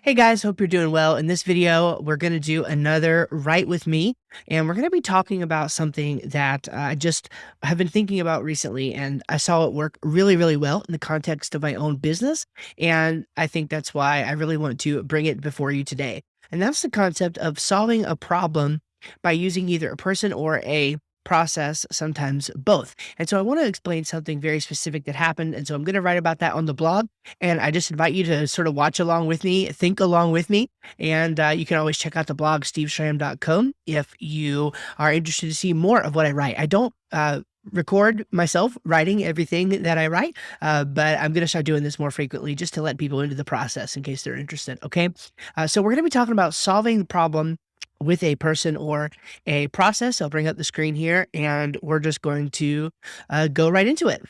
Hey guys, hope you're doing well. In this video, we're going to do another Write With Me, and we're going to be talking about something that I just have been thinking about recently, and I saw it work really, really well in the context of my own business. And I think that's why I really want to bring it before you today. And that's the concept of solving a problem by using either a person or a process, sometimes both. And so I want to explain something very specific that happened. And so I'm going to write about that on the blog. And I just invite you to sort of watch along with me, think along with me. And you can always check out the blog, steveshram.com, if you are interested to see more of what I write. I don't record myself writing everything that I write, but I'm going to start doing this more frequently just to let people into the process in case they're interested. Okay. So we're going to be talking about solving the problem with a person or a process. I'll bring up the screen here and we're just going to go right into it.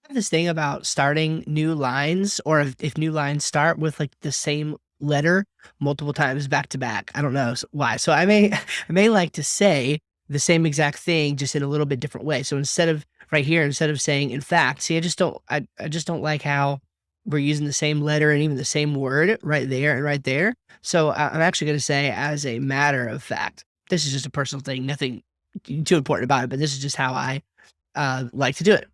Have this thing about starting new lines, or if new lines start with like the same letter multiple times back to back. I don't know why. So I may I may like to say the same exact thing just in a little bit different way. So instead of right here, instead of saying in fact, see, I just don't like how we're using the same letter and even the same word right there and right there. So I'm actually going to say as a matter of fact. This is just a personal thing, nothing too important about it, but this is just how I like to do it.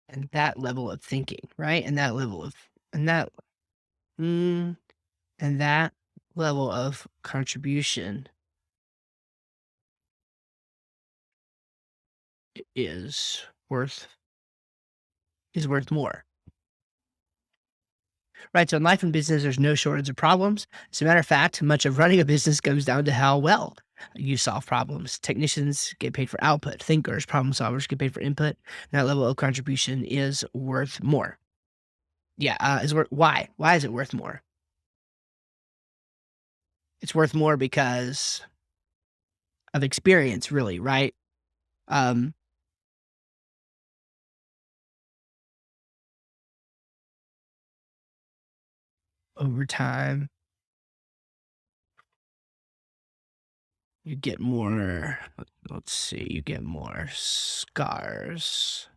And that level of thinking, right? And that mm, and that level of contribution is worth worth more. Right. So in life and business, there's no shortage of problems. As a matter of fact, much of running a business comes down to how well you solve problems. Technicians get paid for output, thinkers, problem solvers get paid for input. And that level of contribution is worth more. Yeah, is worth why? Why is it worth more? It's worth more because of experience, really, right? Um, over time, you get more, let's see, you get more scars.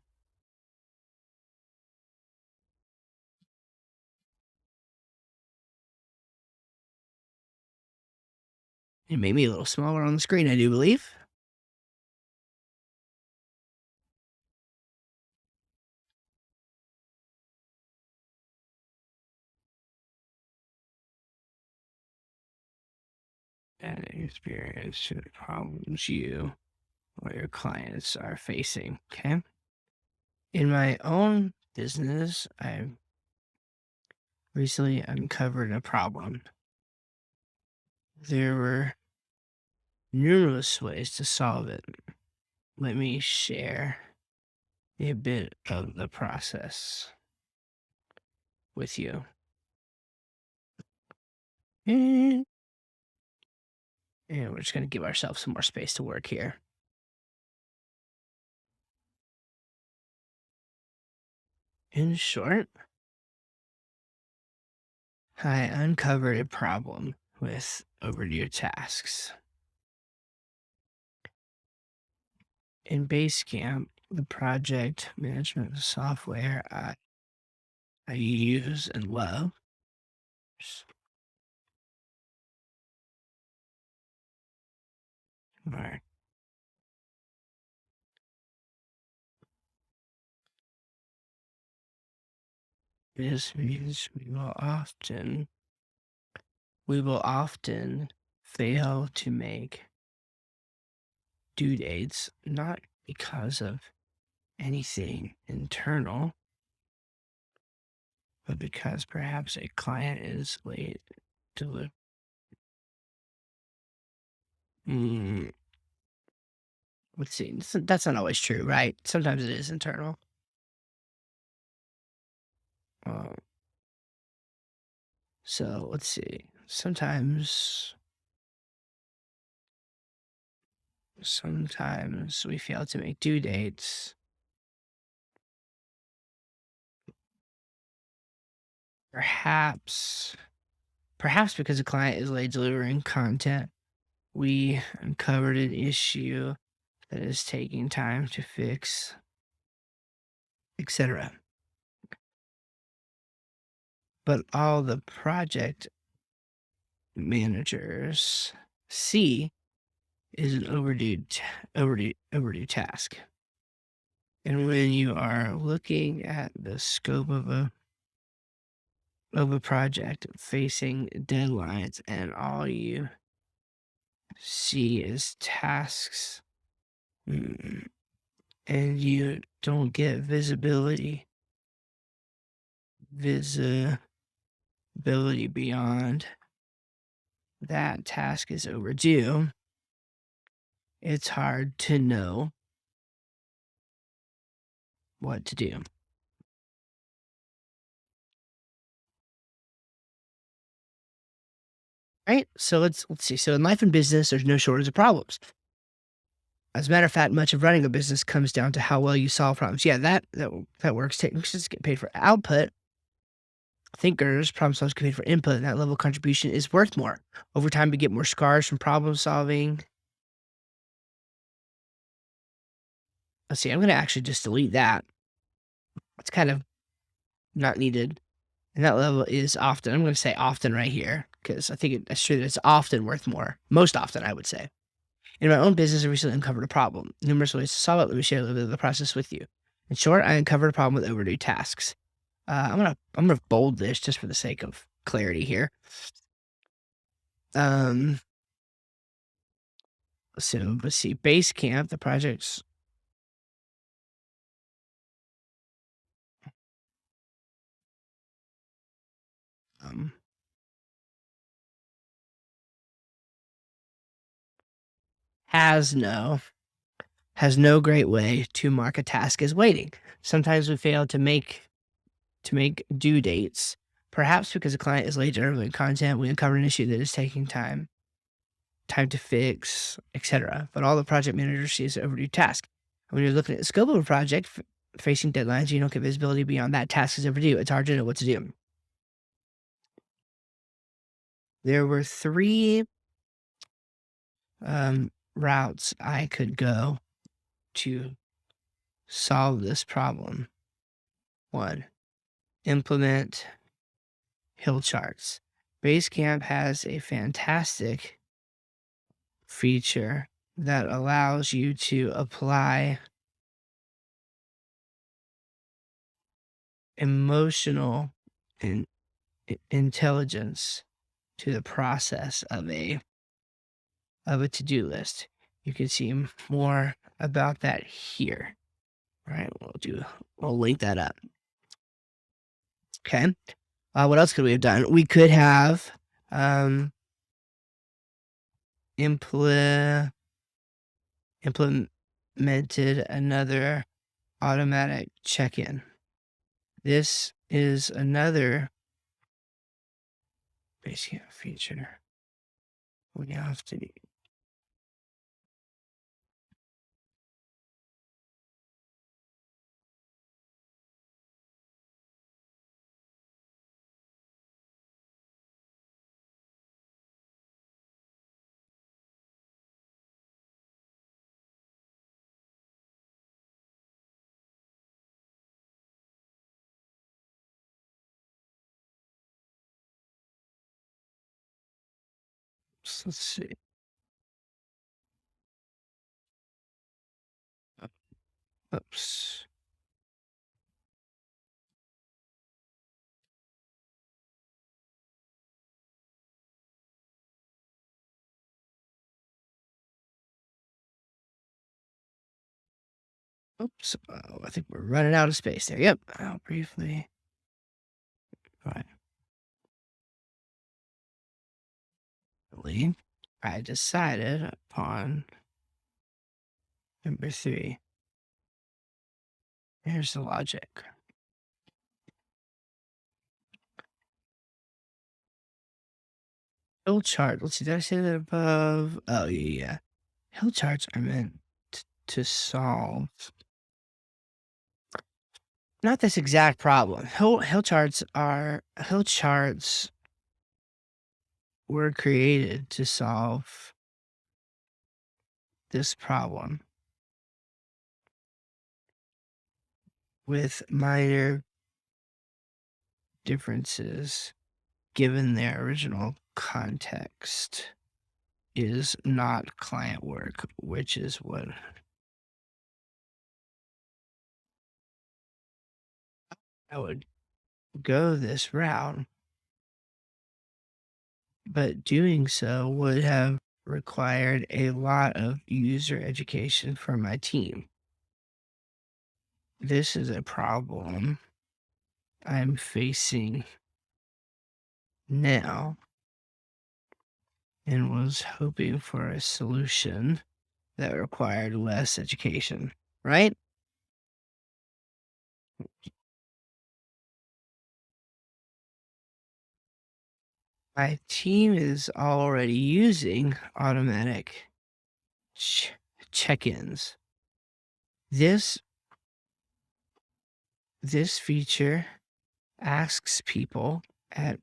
It made me a little smaller on the screen, I do believe. And experience to the problems you or your clients are facing. Okay. In my own business, I recently uncovered a problem. There were numerous ways to solve it. Let me share a bit of the process with you. And we're just going to give ourselves some more space to work here. In short, I uncovered a problem with overdue tasks. In BaseCamp, the project management software I use and love, right, This means we will often fail to make due dates, not because of anything internal, but because perhaps a client is late to mm, let's see. That's not always true, right? Sometimes it is internal. Uh, so let's see. Sometimes we fail to make due dates, perhaps perhaps because the client is late delivering content. We uncovered an issue that is taking time to fix, etc. But all the project managers see is an overdue task. And when you are looking at the scope of a project facing deadlines and all you see is tasks, mm, and you don't get visibility beyond that task is overdue, it's hard to know what to do. Right? So let's see. So in life and business, there's no shortage of problems. As a matter of fact, much of running a business comes down to how well you solve problems. Yeah, that works. Technicians get paid for output. Thinkers, problem solvers get paid for input. And that level of contribution is worth more. Over time, we get more scars from problem solving. Let's see. I'm going to actually just delete that. It's kind of not needed. And that level is often. I'm going to say often right here because I think it's true that it's often worth more. Most often, I would say. In my own business, I recently uncovered a problem. Numerous ways to solve it. Let me share a little bit of the process with you. In short, I uncovered a problem with overdue tasks. I'm gonna bold this just for the sake of clarity here. Um, so let's see. BaseCamp, the project's um has no has no great way to mark a task as waiting. Sometimes we fail to make due dates, perhaps because the client is late delivering content. We uncover an issue that is taking time to fix, etc. But all the project manager sees is overdue task. When you're looking at the scope of a project facing deadlines, you don't get visibility beyond that task is overdue. It's hard to know what to do. There were three routes I could go to solve this problem. One, implement hill charts. Basecamp has a fantastic feature that allows you to apply emotional in, intelligence to the process of a to-do list. You can see more about that here. All right, we'll link that up. Okay. What else could we have done? We could have implemented another automatic check-in. This is another basic feature we have to do. So let's see. Oops. Oops. I think we're running out of space there. Yep. I'll briefly. Right. I decided upon number three. Here's the logic. Hill chart. Let's see. Did I say that above? Oh, yeah, yeah. Hill charts are meant to solve not this exact problem. Hill charts were created to solve this problem with minor differences given their original context is not client work, which is what I would go this route, but doing so would have required a lot of user education for my team. This is a problem I'm facing now and was hoping for a solution that required less education, right? My team is already using automatic ch- check-ins. This this feature asks people at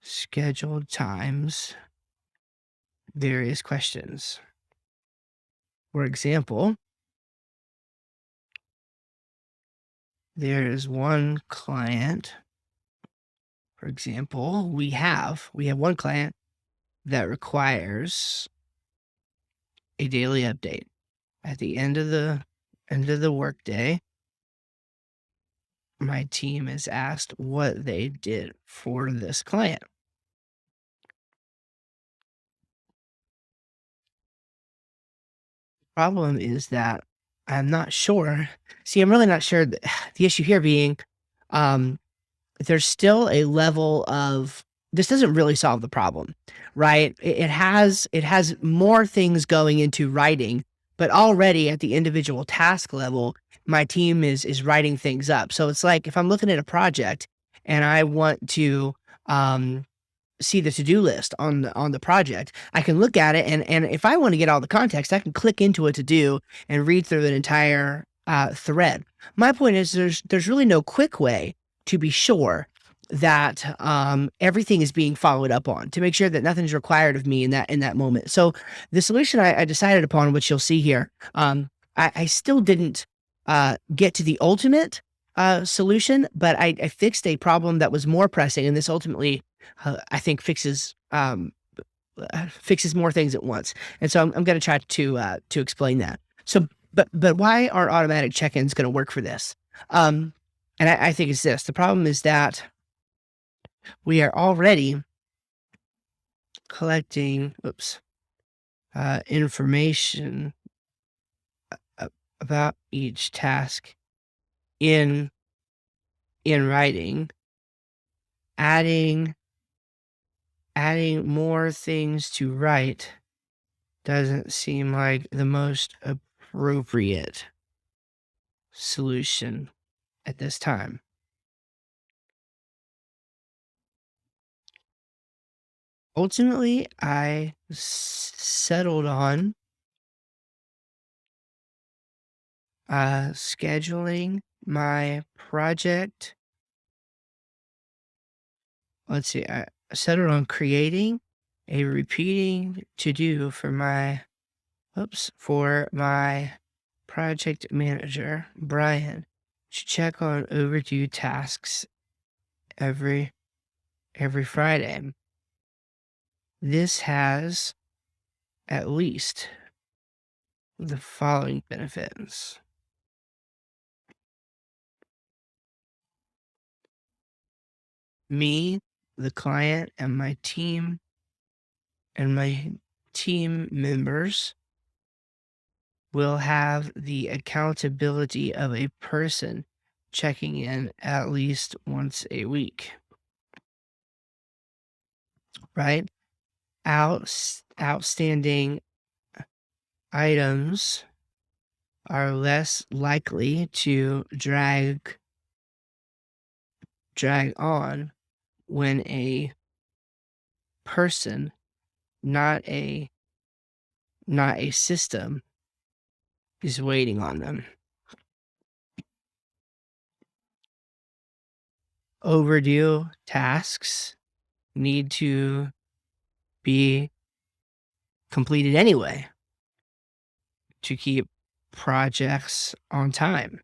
scheduled times various questions. For example, there is one client. For example, we have one client that requires a daily update at the end of the workday. My team is asked what they did for this client. Problem is that I'm not sure. See, I'm really not sure. The issue here being, um, there's still a level of this doesn't really solve the problem, right? It has more things going into writing, but already at the individual task level, my team is writing things up. So it's like if I'm looking at a project and I want to um see the to-do list on the project, I can look at it and if I wanna get all the context, I can click into a to-do and read through an entire, thread. My point is there's really no quick way to be sure that, everything is being followed up on, to make sure that nothing's required of me in that moment. So, the solution I decided upon, which you'll see here, I still didn't, get to the ultimate, solution, but I fixed a problem that was more pressing, and this ultimately I think fixes more things at once. And so I'm going to try to explain that. So, but why are automatic check-ins going to work for this? Um, and I think it's this. The problem is that we are already collecting, information a- about each task in in writing, adding adding more things to write doesn't seem like the most appropriate solution at this time. Ultimately, I settled on scheduling my project. Let's see, I settled on creating a repeating to do for my project manager, Brian, to check on overdue tasks every every Friday. This has at least the following benefits. Me, the client, and my team members will have the accountability of a person checking in at least once a week, right? Outstanding items are less likely to drag on when a person, not a system, is waiting on them. Overdue tasks need to be completed anyway to keep projects on time.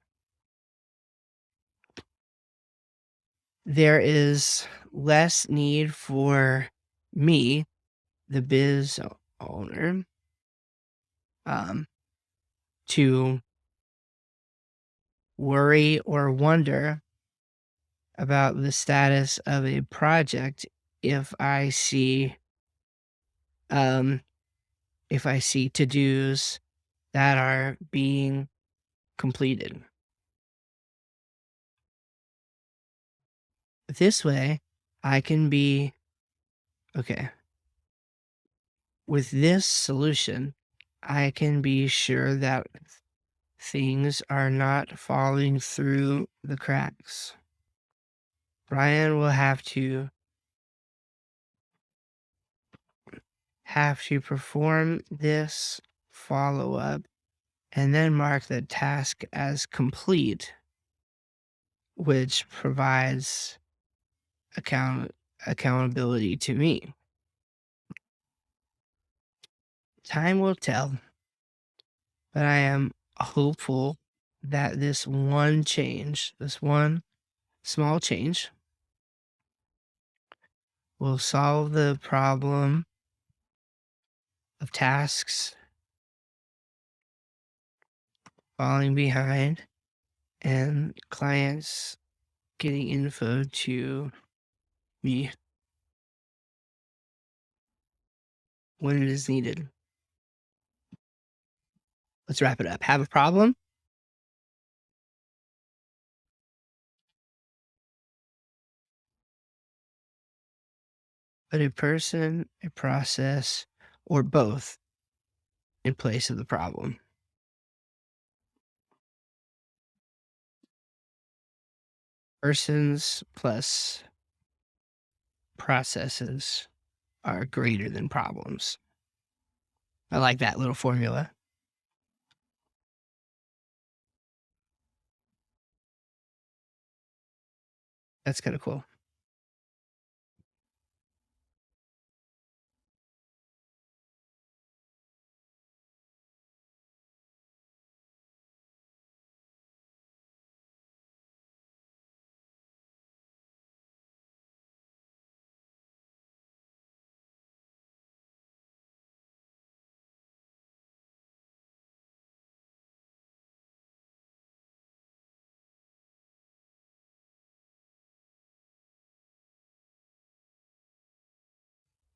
There is less need for me, the biz owner, um, to worry or wonder about the status of a project if I see um, to-dos that are being completed. This way, I can be okay. With this solution, I can be sure that things are not falling through the cracks. Brian will have to perform this follow-up and then mark the task as complete, which provides accountability to me. Time will tell, but I am hopeful that this one small change, will solve the problem of tasks falling behind and clients getting info to me when it is needed. Let's wrap it up. Have a problem? Put a person, a process, or both in place of the problem. Persons plus processes are greater than problems. I like that little formula. That's kind of cool.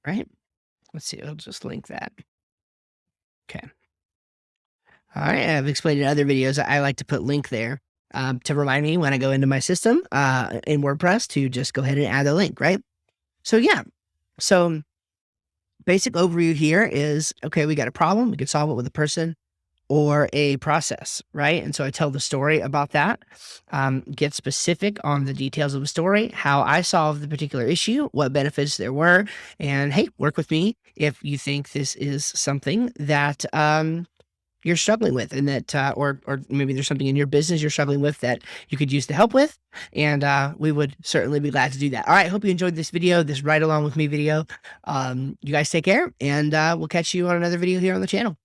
Right? Let's see. I'll just link that. Okay. All right. I've explained in other videos. I like to put link there to remind me when I go into my system in WordPress to just go ahead and add a link, right? So, yeah. So, basic overview here is okay, we got a problem. We can solve it with a person or a process, right? And so I tell the story about that, get specific on the details of the story, how I solved the particular issue, what benefits there were, and hey, work with me if you think this is something that you're struggling with, and that, or maybe there's something in your business you're struggling with that you could use the help with, and we would certainly be glad to do that. All right, hope you enjoyed this video, this ride along with me video. You guys take care, and we'll catch you on another video here on the channel.